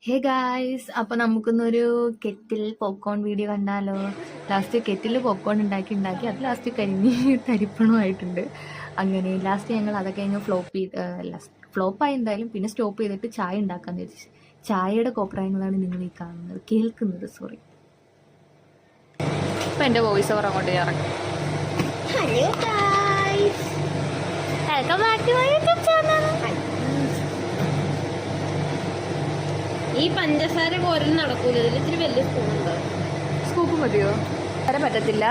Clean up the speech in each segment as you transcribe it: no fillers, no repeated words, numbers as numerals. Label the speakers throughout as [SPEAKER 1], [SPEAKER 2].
[SPEAKER 1] Hey guys, അപ്പോൾ നമുക്കിന്നൊരു kettle popcorn video കണ്ടാലോ? ലാസ്റ്റ് കെറ്റിൽ പോപ്കോൺ ഉണ്ടാക്കി അത് ലാസ്റ്റ് കരിഞ്ഞ് തരിപ്പണമായിട്ടുണ്ട്. അങ്ങനെ ലാസ്റ്റ് ഞങ്ങൾ അതൊക്കെ കഴിഞ്ഞ് ഫ്ലോപ്പായി എന്തായാലും. പിന്നെ സ്റ്റോപ്പ് ചെയ്തിട്ട് ചായ ഉണ്ടാക്കാമെന്ന് വിചാരിച്ചു. ചായയുടെ കോപ്രായങ്ങളാണ് നിങ്ങൾ ഈ കാണുന്നത്, കേൾക്കുന്നത്. സോറി, ഇപ്പം എൻ്റെ വോയിസ് ഓവർ അങ്ങോട്ട് ഇറങ്ങും. Hello guys, welcome back to my YouTube channel.
[SPEAKER 2] ഈ പഞ്ചസാര പോലും നടക്കൂല, ഇതിൽ ഇത്തിരി വലിയ സ്പൂണുണ്ട്.
[SPEAKER 1] സ്കൂപ്പ് മതിയോ? വരെ പറ്റത്തില്ല.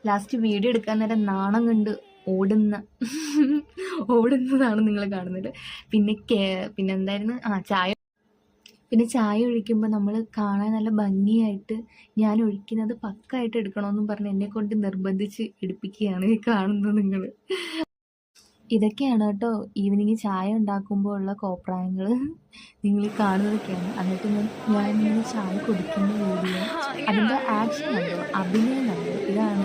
[SPEAKER 1] ലാസ്റ്റ് വീഡിയോ എടുക്കാൻ നേരം നാണം കണ്ട് ഓടുന്നതാണ് നിങ്ങൾ കാണുന്നത്. പിന്നെ എന്തായിരുന്നു, ചായ ഒഴിക്കുമ്പോൾ നമ്മൾ കാണാൻ നല്ല ഭംഗിയായിട്ട് ഞാൻ ഒഴിക്കുന്നത് പക്കായിട്ട് എടുക്കണമെന്നും പറഞ്ഞ് എന്നെ കൊണ്ട് നിർബന്ധിച്ച് എടുപ്പിക്കുകയാണ് ഈ കാണുന്നത് നിങ്ങൾ. ഇതൊക്കെയാണ് കേട്ടോ ഈവനിങ് ചായ ഉണ്ടാക്കുമ്പോൾ ഉള്ള കോപ്രായങ്ങൾ നിങ്ങൾ കാണുന്നതൊക്കെയാണ്. എന്നിട്ട് ഞാനിങ്ങനെ ചായ കുടിക്കുന്ന വീഡിയോ, അതിൻ്റെ ആക്ഷൻ കണ്ടോ, അഭിനയം കണ്ടോ, ഇതാണ്.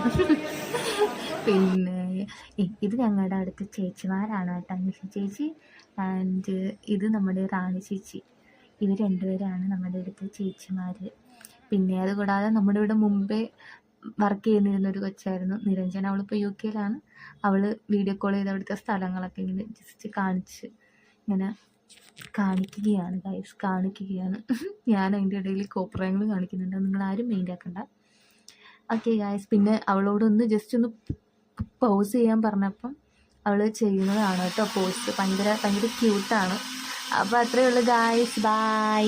[SPEAKER 1] പിന്നെ ഇത് ഞങ്ങളുടെ അടുത്ത ചേച്ചിമാരാണ് കേട്ടോ, അന്വേഷ ചേച്ചി ആൻഡ് ഇത് നമ്മുടെ റാണി ചേച്ചി. ഇവർ രണ്ടുപേരാണ് നമ്മുടെ അടുത്ത ചേച്ചിമാർ. പിന്നെ അതുകൂടാതെ നമ്മുടെ ഇവിടെ മുമ്പേ വർക്ക് ചെയ്യുന്നിരുന്നൊരു കൊച്ചായിരുന്നു നിരഞ്ജന. അവളിപ്പോൾ UK അവൾ വീഡിയോ കോൾ ചെയ്ത് അവിടുത്തെ സ്ഥലങ്ങളൊക്കെ ഇങ്ങനെ ജസ്റ്റ് കാണിക്കുകയാണ് ഗൈസ്, കാണിക്കുകയാണ്. ഞാൻ അതിൻ്റെ ഇടയിൽ കോപ്രായങ്ങൾ കാണിക്കുന്നുണ്ട്, നിങ്ങൾ ആരും മൈൻഡ് ആക്കണ്ട. ഓക്കെ ഗൈസ്, പിന്നെ അവളോടൊന്ന് ജസ്റ്റ് ഒന്ന് പോസ് ചെയ്യാൻ പറഞ്ഞപ്പം അവൾ ചെയ്യുന്നതാണ് കേട്ടോ പോസ്. ഭയങ്കര ക്യൂട്ടാണ്. അപ്പോൾ അത്രയേ ഉള്ളൂ ഗൈസ്, ബൈ.